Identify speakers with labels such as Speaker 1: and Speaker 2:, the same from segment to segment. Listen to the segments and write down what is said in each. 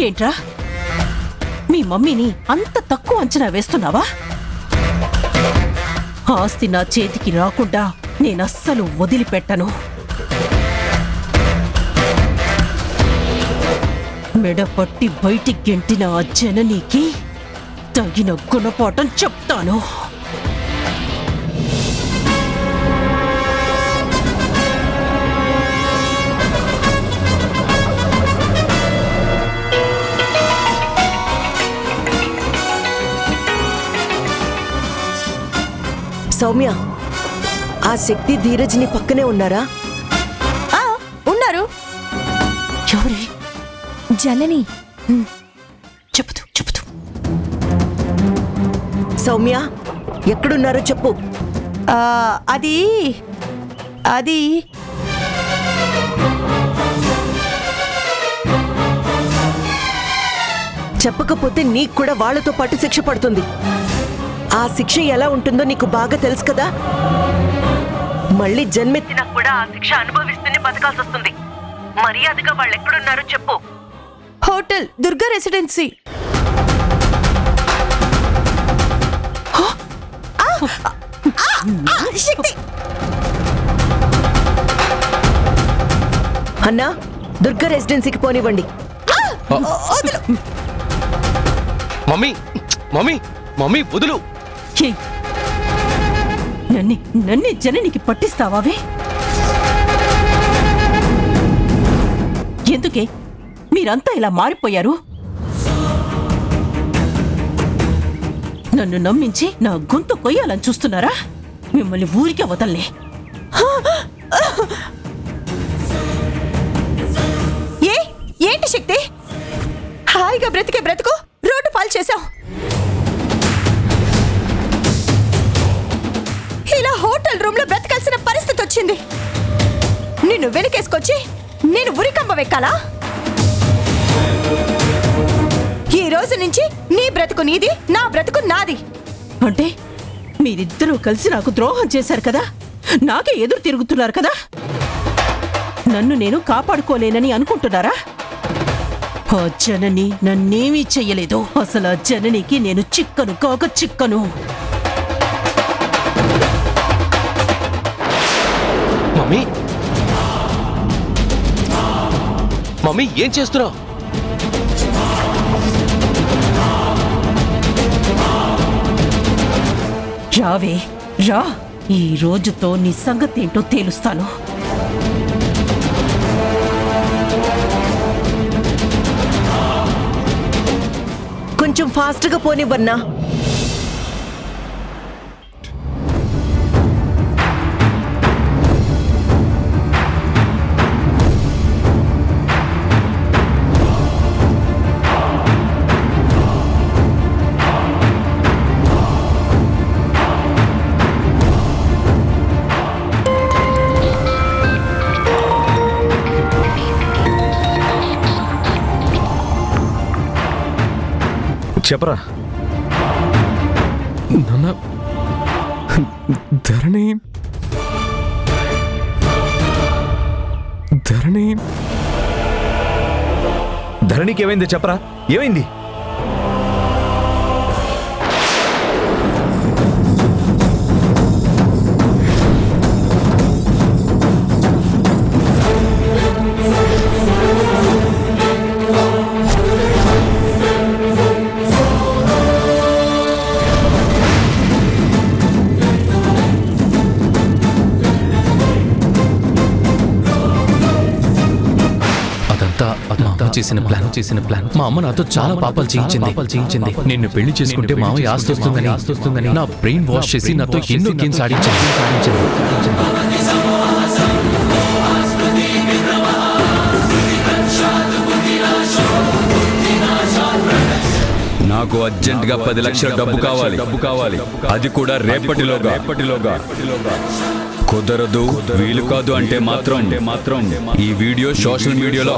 Speaker 1: ఏంట్రా మీ మమ్మీని అంత తక్కువ అంచనా వేస్తున్నావా? ఆస్తి నా చేతికి రాకుండా నేనస్సలు వదిలిపెట్టను. మెడపట్టి బయటికి గెంటిన ఆ జననీకి తగిన గుణపాఠం చెప్తాను.
Speaker 2: సౌమ్య, ఆ శక్తి ధీరజ్ ని పక్కనే ఉన్నారా?
Speaker 3: ఉన్నారు.
Speaker 1: ఎవరి?
Speaker 3: జనని.
Speaker 1: చెబుతూ చెబుతూ.
Speaker 2: సౌమ్య, ఎక్కడున్నారో చెప్పు.
Speaker 3: అది అది
Speaker 2: చెప్పకపోతే నీకు కూడా వాళ్లతో పాటు శిక్ష పడుతుంది. ఆ శిక్ష ఎలా ఉంటుందో నీకు బాగా తెలుసు కదా. మళ్ళీ జన్మెత్తినా కూడా ఆ శిక్ష అనుభవిస్తూనే బతకాల్సి వస్తుంది. మర్యాదగా వాళ్ళు ఎక్కడున్నారో చెప్పు.
Speaker 3: Hotel Durga residency. శక్తి.
Speaker 2: అన్నా, దుర్గా రెసిడెన్సీకి పోనివ్వండి.
Speaker 4: మమ్మీ మమ్మీ మమ్మీ వదులు.
Speaker 1: నన్నే జననికి పట్టిస్తావావే? ఎందుకే మీరంతా ఇలా మారిపోయారు? నన్ను నమ్మించి నా గొంతు కొయ్యాలని చూస్తున్నారా? మిమ్మల్ని ఊరికే వదల్లే.
Speaker 3: ఏంటి శక్తి? హాయిగా బ్రతికే బ్రతుకు రోడ్డు పాలు చేశావు. ఇలా హోటల్ రూమ్ లో బ్రతకాల్సిన పరిస్థితి వచ్చింది. నిన్ను వెనకేసుకొచ్చి నేను ఉరికంబ వెక్కాలా? ఈ రోజు నుంచి నీ బ్రతుకు నీది, నా బ్రతుకు నాది.
Speaker 1: అంటే మీరిద్దరూ కలిసి నాకు ద్రోహం చేశారు కదా, నాకే ఎదురు తిరుగుతున్నారు కదా. నన్ను నేను కాపాడుకోలేనని అనుకుంటున్నారా? ఆ జనని నన్నేమీ చెయ్యలేదు. అసలు ఆ జననికి నేను చిక్కను కాక చిక్కను.
Speaker 4: మమ్మీ మమ్మీ ఏం చేస్తున్నావు?
Speaker 1: రావే రా, ఈ రోజుతో నీ సంగతేంటో తేలుస్తాను.
Speaker 2: కొంచెం ఫాస్ట్గా పోనివ్వన్నా.
Speaker 5: చెప్పరా నాన్న. ధరణి ధరణి ధరణికి ఏమైంది చెప్పరా? ఏమైంది?
Speaker 4: చేసిన ప్లాన్ మా అమ్మ నాతో చాలా పాపాలు చేయించింది. నిన్ను పెళ్లి చేసుకుంటే మామయ్య ఆస్తి వస్తుందని నా బ్రెయిన్ వాష్ చేసి నాతో ఎన్నో గేమ్స్ ఆడించింది.
Speaker 6: నాకు అర్జెంట్ గా 10 లక్షల డబ్బు కావాలి. అది కూడా రేపటిలోగా. కుదరదు, వీలు కాదు అంటే మాత్రం ఈ వీడియో సోషల్ మీడియాలో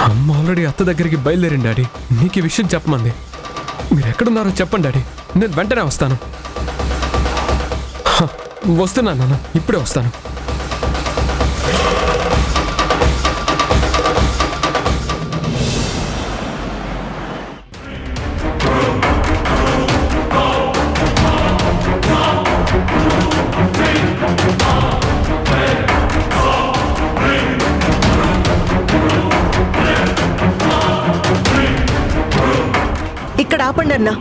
Speaker 5: అమ్మ ఆల్రెడీ అత్త దగ్గరికి బయలుదేరింది డాడీ. నీకు ఈ విషయం చెప్పమంది. మీరు ఎక్కడున్నారో చెప్పండి డాడీ.
Speaker 7: నేను వెంటనే వస్తాను. వస్తున్నాను నాన్న, ఇప్పుడే వస్తాను.
Speaker 2: ఇక్కడ ఆపండి అన్నా.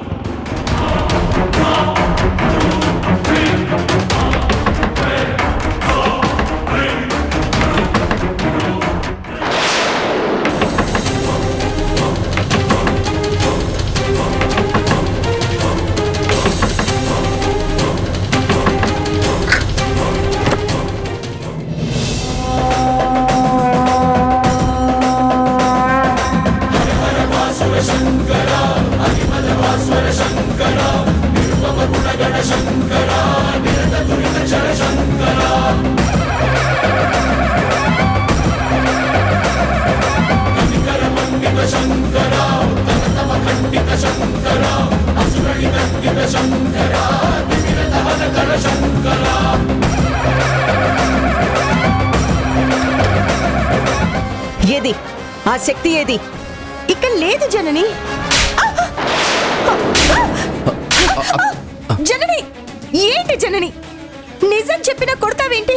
Speaker 2: ఏది ఆ శక్తి? ఏది?
Speaker 3: ఇక్కడ లేదు జనని. జనని, ఏంటి జనని? నిజం చెప్పినా కొడతావేంటి?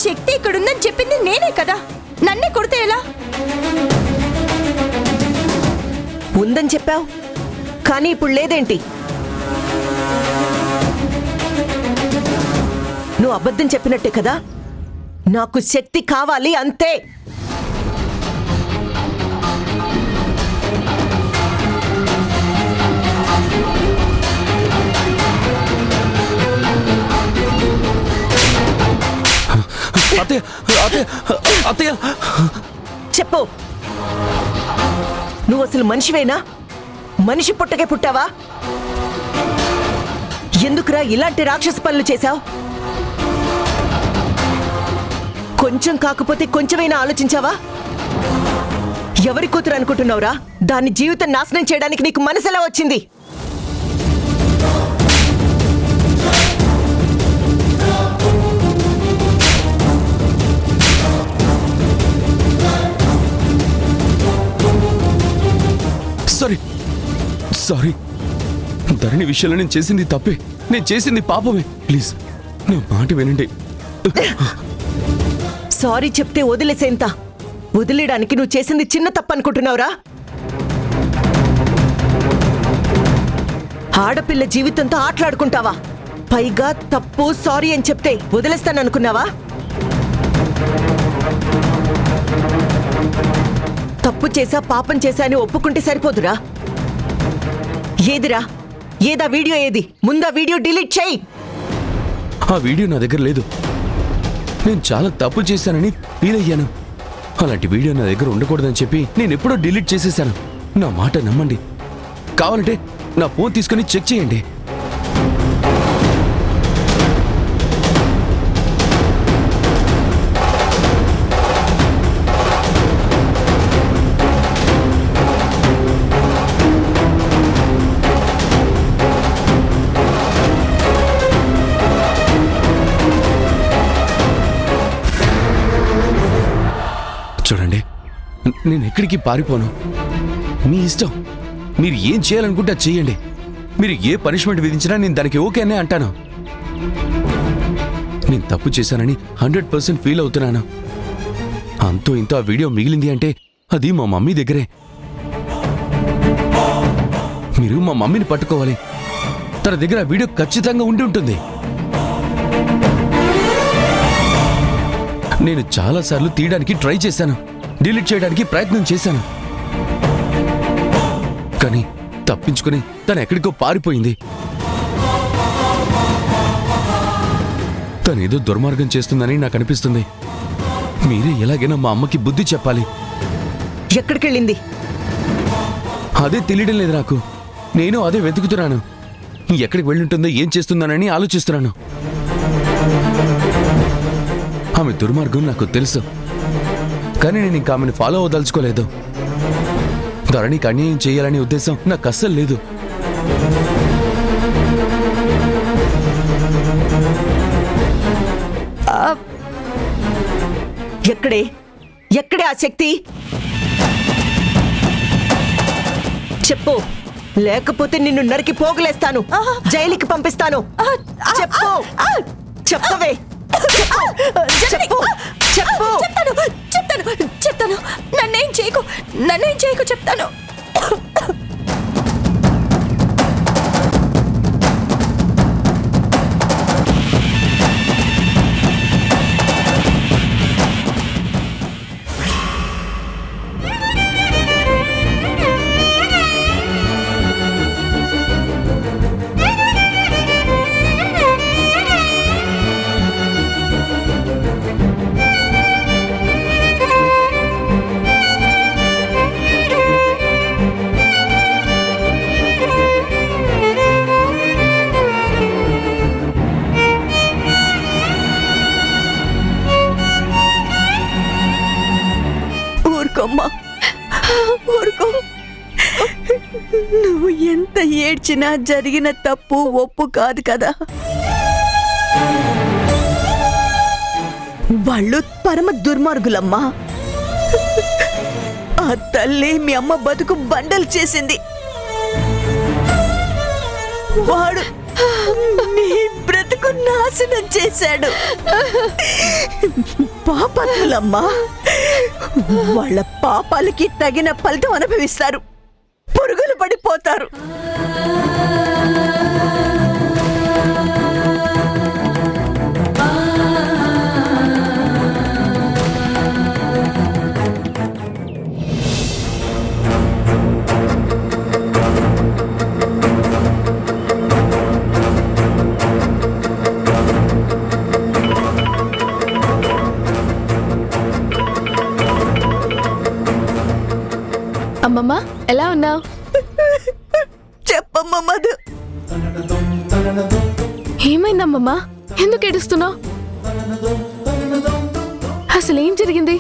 Speaker 3: శక్తి ఇక్కడుందని చెప్పింది నేనే కదా, నన్నే కొడితే ఎలా?
Speaker 2: ఉందని చెప్పావు, కానీ ఇప్పుడు లేదేంటి? నువ్వు అబద్ధం చెప్పినట్టే కదా. నాకు శక్తి కావాలి, అంతే.
Speaker 4: అత్తయ్య, అత్తయ్య, అత్తయ్య.
Speaker 2: చెప్పు, నువ్వు అసలు మనిషివేనా? మనిషి పుట్టకే పుట్టావా? ఎందుకురా ఇలాంటి రాక్షస పనులు చేశావు? కొంచెం కాకపోతే కొంచెమైనా ఆలోచించావా? ఎవరి కూతురు అనుకుంటున్నావురా? దాని జీవితం నాశనం చేయడానికి నీకు మనసులా వచ్చింది?
Speaker 4: Sorry, sorry. ధరణి విషయంలో నేను చేసింది తప్పే, నేను చేసింది పాపమే. ప్లీజ్ నా మాట వినండి.
Speaker 2: సారీ చెప్తే వదిలేసేంత? వదిలేయడానికి నువ్వు చేసింది చిన్న తప్పు అనుకుంటున్నావురా? ఆడపిల్ల జీవితంతో ఆటలాడుకుంటావా? పైగా తప్పు సారీ అని చెప్తే వదిలేస్తాననుకున్నావా? తప్పు చేసా, పాపం చేశా అని ఒప్పుకుంటే సరిపోదురా? ఏదిరా? ఏదా వీడియో? ఏది? ముందా వీడియో డిలీట్ చేయి.
Speaker 4: ఆ వీడియో నా దగ్గర లేదు. నేను చాలా తప్పు చేశానని ఫీల్ అయ్యాను. అలాంటి వీడియో నా దగ్గర ఉండకూడదని చెప్పి నేను ఎప్పుడో డిలీట్ చేసేశాను. నా మాట నమ్మండి. కావాలంటే నా ఫోన్ తీసుకుని చెక్ చేయండి. చూడండి, నేను ఎక్కడికి పారిపోను. మీ ఇష్టం. మీరు ఏం చేయాలనుకుంటే చెయ్యండి. మీరు ఏ పనిష్మెంట్ విధించినా నేను దానికి ఓకే అనే అంటాను. నేను తప్పు చేశానని 100% ఫీల్ అవుతున్నాను. అంతో ఇంతో ఆ వీడియో మిగిలింది అంటే అది మా మమ్మీ దగ్గరే. మీరు మా మమ్మీని పట్టుకోవాలి. తన దగ్గర ఆ వీడియో ఖచ్చితంగా ఉండి ఉంటుంది. నేను చాలాసార్లు తీయడానికి ట్రై చేశాను, డిలీట్ చేయడానికి ప్రయత్నం చేశాను. కానీ తప్పించుకుని తను ఎక్కడికో పారిపోయింది. తనేదో దుర్మార్గం చేస్తుందని నాకు అనిపిస్తుంది. మీరే ఎలాగైనా మా అమ్మకి బుద్ధి చెప్పాలి.
Speaker 2: ఎక్కడికెళ్ళింది?
Speaker 4: అదే తెలియడం లేదు నాకు. నేను అదే వెతుకుతున్నాను. ఎక్కడికి వెళ్ళుంటుందో, ఏం చేస్తున్నానని ఆలోచిస్తున్నాను. ఆమె దుర్మార్గం నాకు తెలుసు, కానీ నేను ఇంకా ఆమెను ఫాలో అవ్వదలుచుకోలేదు. ధరణికి అన్యాయం చేయాలనే ఉద్దేశం నాకు అస్సలు లేదు.
Speaker 2: ఎక్కడే ఎక్కడే ఆ శక్తి? చెప్పు, లేకపోతే నిన్ను నరికి పోగులేస్తాను, జైలుకి పంపిస్తాను. చెప్పు, చెప్పవే, చెప్పు, చెప్పు.
Speaker 3: చెప్తాను చెప్తాను చెప్తాను. నన్నేం చేయకు చెప్తాను. ఊరుకోమ్మా, ఊరుకో. నువ్వు ఎంత ఏడ్చినా జరిగిన తప్పు ఒప్పు కాదు కదా. వాళ్ళు పరమ దుర్మార్గులమ్మా. ఆ తల్లి మీ అమ్మ బతుకు బండలు చేసింది. వాడు నీ బ్రతుకు నాశనం చేశాడు. పాపాత్ములమ్మా, వాళ్ళ పాపాలకి తగిన ఫలితం అనుభవిస్తారు, పురుగులు పడిపోతారు.
Speaker 8: అమ్మమ్మ ఎలా ఉన్నావు?
Speaker 3: చెప్పమ్మా మధు.
Speaker 8: ఏమైందమ్మమ్మ? ఎందుకు ఏడుస్తున్నావు? అసలు ఏం జరిగింది?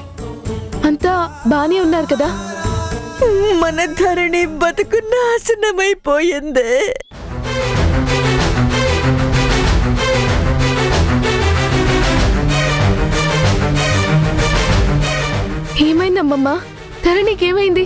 Speaker 8: అంతా బానే ఉన్నారు కదా?
Speaker 3: మన ధరణి బతుకు నాశనమైపోయిందే.
Speaker 8: ఏమైందమ్మమ్మ? ధరణికేమైంది?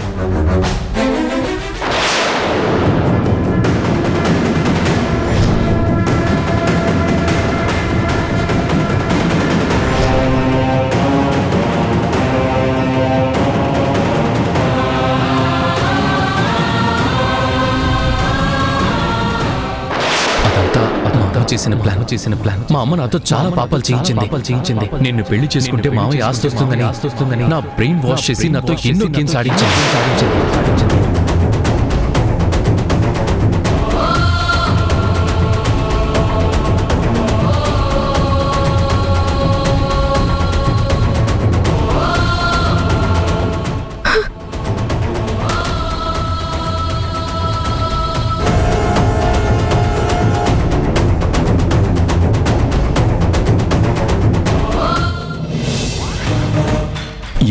Speaker 4: చేసిన ప్లాన్ మా అమ్మ నాతో చాలా పాపాలు చేయించింది. నిన్ను పెళ్లి చేసుకుంటే మామయ్య ఆస్తి వస్తుందని నా బ్రెయిన్ వాష్ చేసి నాతో ఎన్నో గేమ్స్ ఆడించింది.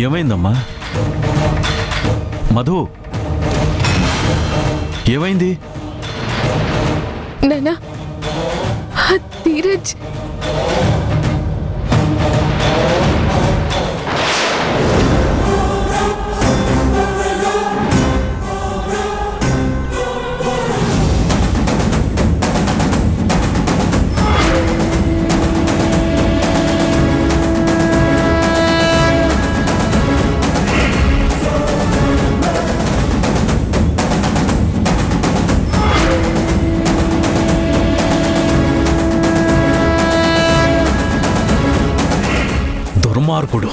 Speaker 5: ఏమైందమ్మా మధు? ఏమైంది?
Speaker 8: నానా, ధీరజ్
Speaker 5: దుర్మార్గుడు.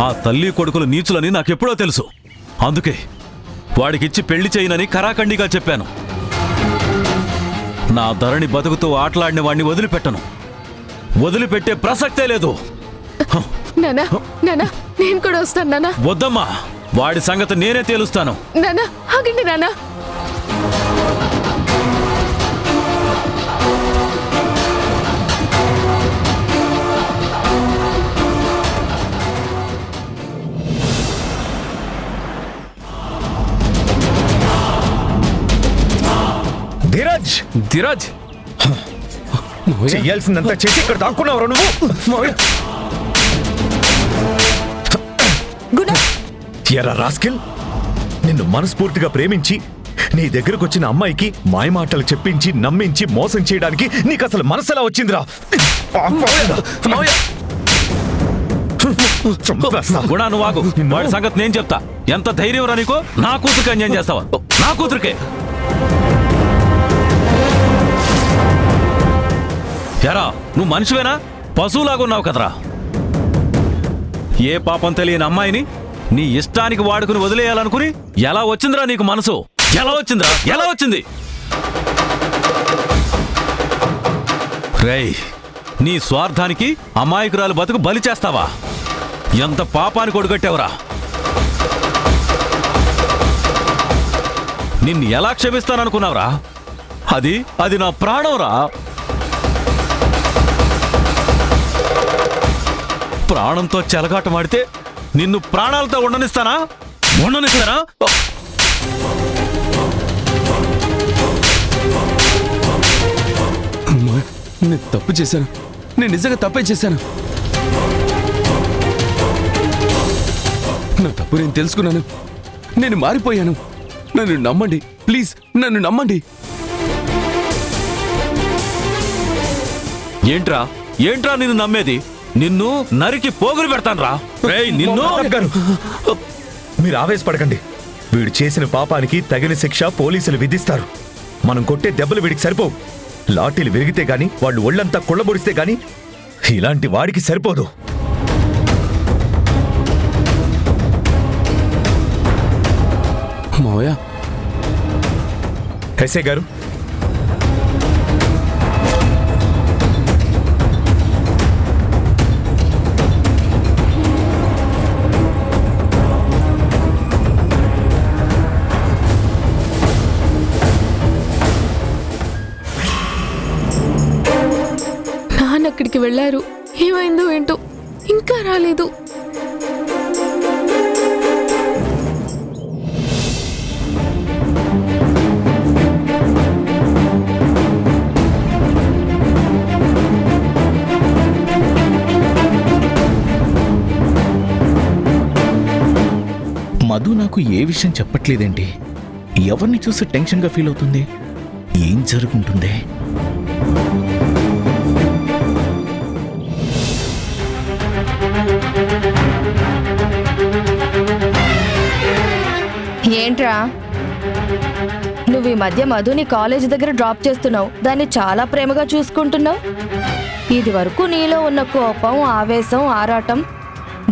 Speaker 5: ఆ తల్లి కొడుకులు నీచులని నాకెప్పుడో తెలుసు. అందుకే వాడికిచ్చి పెళ్లి చేయనని కరాఖండిగా చెప్పాను. నా ధరణి బతుకుతూ ఆటలాడిన వాడిని వదిలిపెట్టను. వదిలిపెట్టే ప్రసక్తే లేదు.
Speaker 8: నానా, నానా, నేను కూడా వస్తాను నానా.
Speaker 5: వద్దమ్మా, వాడి సంగతి నేనే తేలుస్తాను.
Speaker 8: నానా, ఆగండి నానా.
Speaker 5: ధీరజ్,
Speaker 7: ధీరజ్,
Speaker 5: చెయ్యాల్సిందంతా చేసి ఇక్కడ దాక్కున్నావు నువ్వు.
Speaker 3: గుణ
Speaker 9: ఎరా రాస్కిల్, నిన్ను మనస్ఫూర్తిగా ప్రేమించి నీ దగ్గరకు వచ్చిన అమ్మాయికి మాయమాటలు చెప్పించి నమ్మించి మోసం చేయడానికి నీకు అసలు మనసులా వచ్చిందిరా?
Speaker 5: గుణ నువ్వు ఆగు. వాడి సంగతి నేను చెప్తా. ఎంత ధైర్యం రా నీకు? నా కూతురికి అన్యాయం చేస్తావా? నా కూతురికే ఎరా నువ్వు మనిషివేనా? పశువులాగా ఉన్నావు కదరా. ఏ పాపం తెలియని అమ్మాయిని నీ ఇష్టానికి వాడుకుని వదిలేయాలనుకుని ఎలా వచ్చిందిరా నీకు మనసు? ఎలా వచ్చిందిరా? ఎలా వచ్చింది? రేయ్, నీ స్వార్థానికి అమాయకురాలు బతుకు బలి చేస్తావా? ఎంత పాపానికి ఒడుగట్టావురా? నిన్ను ఎలా క్షమిస్తాననుకున్నావురా? అది నా ప్రాణంరా. ప్రాణంతో చెలగాటమాడితే నిన్ను ప్రాణాలతో ఉండనిస్తానా?
Speaker 4: మావయ్య, నేను తప్పు చేశాను. నేను నిజంగా తప్పే చేశాను. నా తప్పు నేను తెలుసుకున్నాను. నేను మారిపోయాను. నన్ను నమ్మండి ప్లీజ్, నన్ను నమ్మండి.
Speaker 5: ఏంట్రా నిన్ను నమ్మేది? నిన్ను నరికి పోగులు పెడతానురా. నిన్ను
Speaker 9: గారు, మీరు ఆవేశపడకండి. వీడు చేసిన పాపానికి తగిన శిక్ష పోలీసులు విధిస్తారు. మనం కొట్టే దెబ్బలు వీడికి సరిపోవు. లాఠీలు విరిగితే గాని, వాళ్ళు ఒళ్ళంతా కుళ్ళబొడిస్తే గాని ఇలాంటి వాడికి సరిపోదు.
Speaker 4: మావయ్య,
Speaker 9: ఎస్ఐ గారు,
Speaker 8: నాన్న అక్కడికి వెళ్ళారు. ఏమైందో ఏంటో ఇంకా రాలేదు.
Speaker 10: మధు నాకు ఏ విషయం చెప్పట్లేదేంటి? ఎవరిని చూసి టెన్షన్గా ఫీల్ అవుతుంది? ఏం జరుగుంటుంది?
Speaker 3: ఏంట్రా నువ్వు ఈ మధ్య మధుని కాలేజ్ దగ్గర డ్రాప్ చేస్తున్నావు. దాన్ని చాలా ప్రేమగా చూసుకుంటున్నావు. ఇది వరకు నీలో ఉన్న కోపం, ఆవేశం, ఆరాటం,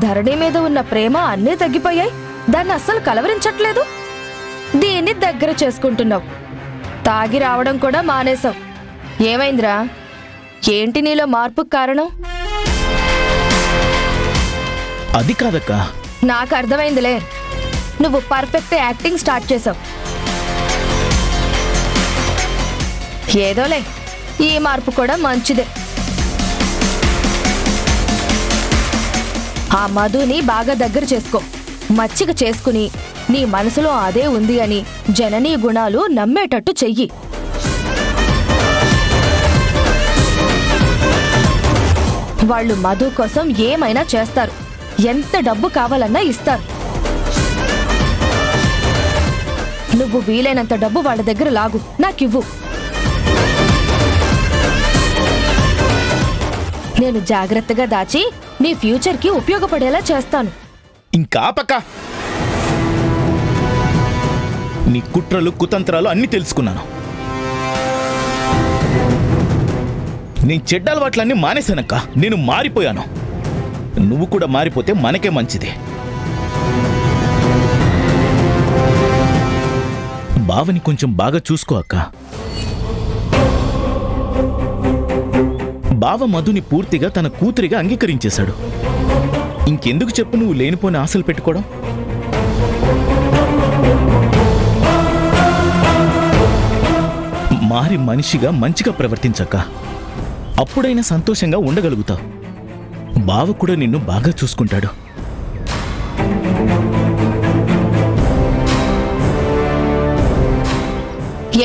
Speaker 3: ధరణి మీద ఉన్న ప్రేమ అన్నీ తగ్గిపోయాయి. దాన్ని అస్సలు కలవరించట్లేదు. దీన్ని దగ్గర చేసుకుంటున్నావు. తాగి రావడం కూడా మానేశావు. ఏమైందిరా? ఏంటి నీలో మార్పుకు కారణం?
Speaker 10: అది కాదక్క.
Speaker 3: నాకు అర్థమైందిలే. నువ్వు పర్ఫెక్ట్ యాక్టింగ్ స్టార్ట్ చేసావు. ఏదోలే, ఈ మార్పు కూడా మంచిదే. ఆ మధుని బాగా దగ్గర చేసుకో. మచ్చిక చేసుకుని నీ మనసులో అదే ఉంది అని జననీ గుణాలు నమ్మేటట్టు చెయ్యి. వాళ్ళు మధు కోసం ఏమైనా చేస్తారు. ఎంత డబ్బు కావాలన్నా ఇస్తారు. నువ్వు వీలైనంత డబ్బు వాళ్ళ దగ్గర లాగు, నాకివ్వు. నేను జాగ్రత్తగా దాచి నీ ఫ్యూచర్కి ఉపయోగపడేలా చేస్తాను.
Speaker 10: ఇంకా పక్క నీ కుట్రలు కుతంత్రాలు అన్నీ తెలుసుకున్నాను. నీ చెడ్డ అలవాట్లన్నీ మానేశానక్క. నేను మారిపోయాను. నువ్వు కూడా మారిపోతే మనకే మంచిది. బావని కొంచెం బాగా చూసుకో అక్క. బావ మధుని పూర్తిగా తన కూతురిగా అంగీకరించేశాడు. ఇంకెందుకు చెప్పు నువ్వు లేనిపోని ఆశలు పెట్టుకోవడం? మారి మనిషిగా మంచిగా ప్రవర్తించక్క. అప్పుడైనా సంతోషంగా ఉండగలుగుతావు. బావ కూడా నిన్ను బాగా చూసుకుంటాడు.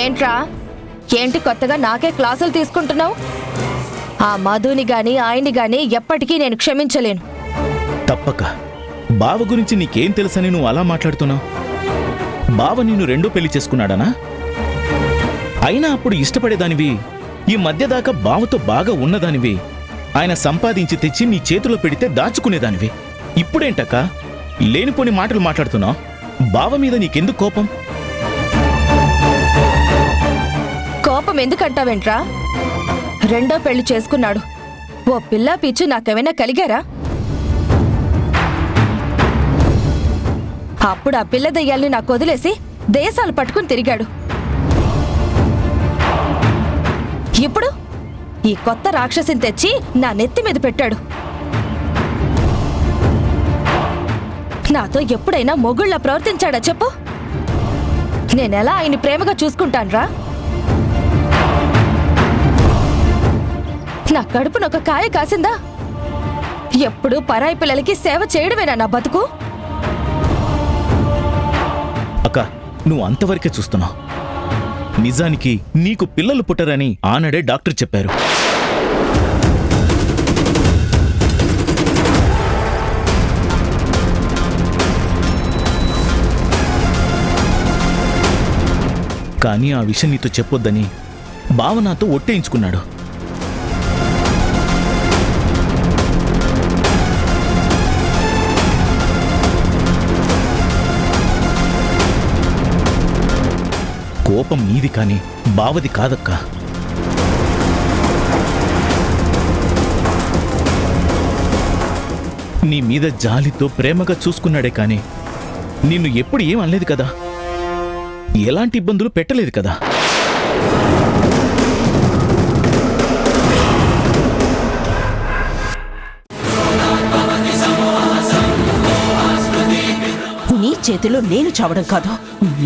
Speaker 3: ఏంట్రా? ఏంటి కొత్తగా నాకే క్లాసులు తీసుకుంటున్నావు? ఆ మధుని గాని ఆయన్ని గాని ఎప్పటికీ నేను క్షమించలేను.
Speaker 10: తప్పక బావ గురించి నీకేం తెలుసని నువ్వు అలా మాట్లాడుతున్నావు? బావ నిన్ను రెండో పెళ్లి చేసుకున్నాడనా? అయినా అప్పుడు ఇష్టపడేదానివి, ఈ మధ్య దాకా బావతో బాగా ఉన్నదానివి, ఆయన సంపాదించి తెచ్చి నీ చేతిలో పెడితే దాచుకునేదానివి. ఇప్పుడేంటక్క లేనిపోని మాటలు మాట్లాడుతున్నావు? బావ మీద నీకెందుకు కోపం?
Speaker 3: కోపం ఎందుకంటావేంట్రా? రెండో పెళ్లి చేసుకున్నాడు. ఓ పిల్ల పిచ్చు నాకేమైనా కలిగారా? అప్పుడు ఆ పిల్ల దయ్యాల్ని నాకు వదిలేసి దేశాలు పట్టుకుని తిరిగాడు. ఇప్పుడు ఈ కొత్త రాక్షసిని తెచ్చి నా నెత్తి మీద పెట్టాడు. నాతో ఎప్పుడైనా మొగుళ్ళ ప్రవర్తించాడా చెప్పు? నేనెలా ఆయన్ని ప్రేమగా చూసుకుంటాన్రా? నా కడుపునొక కాయ కాసిందా? ఎప్పుడు పరాయి పిల్లలకి సేవ చేయడమేనా నా బతుకు?
Speaker 10: అక్క, నువ్వు అంతవరకే చూస్తున్నావు. నిజానికి నీకు పిల్లలు పుట్టరని ఆనాడే డాక్టర్ చెప్పారు. కానీ ఆ విషయం నీతో చెప్పొద్దని బావ నాతో ఒట్టేయించుకున్నాడు. కోపం నీది కాని బావది కాదక్కా. నీ మీద జాలితో ప్రేమగా చూసుకున్నాడే కాని నిన్ను ఎప్పుడు ఏం అనలేదు కదా, ఎలాంటి ఇబ్బందులు పెట్టలేదు కదా.
Speaker 1: నీ చేతిలో నేను చావడం కాదు,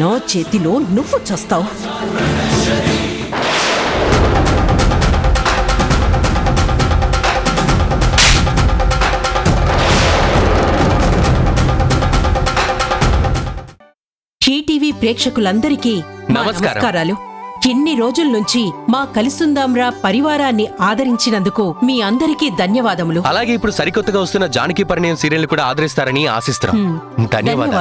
Speaker 1: నా చేతిలో నువ్వు చస్తావు. ఈటీవీ ప్రేక్షకులందరికీ మా నమస్కారాలు. ఎన్ని రోజుల నుంచి మా కలిసుందాంరా పరివారాన్ని ఆదరించినందుకు మీ అందరికీ ధన్యవాదములు.
Speaker 4: అలాగే ఇప్పుడు సరికొత్తగా వస్తున్న జానకి పరిణయం సీరియల్ కూడా ఆదరిస్తారని ఆశిస్తున్నాం. ధన్యవాదాలు.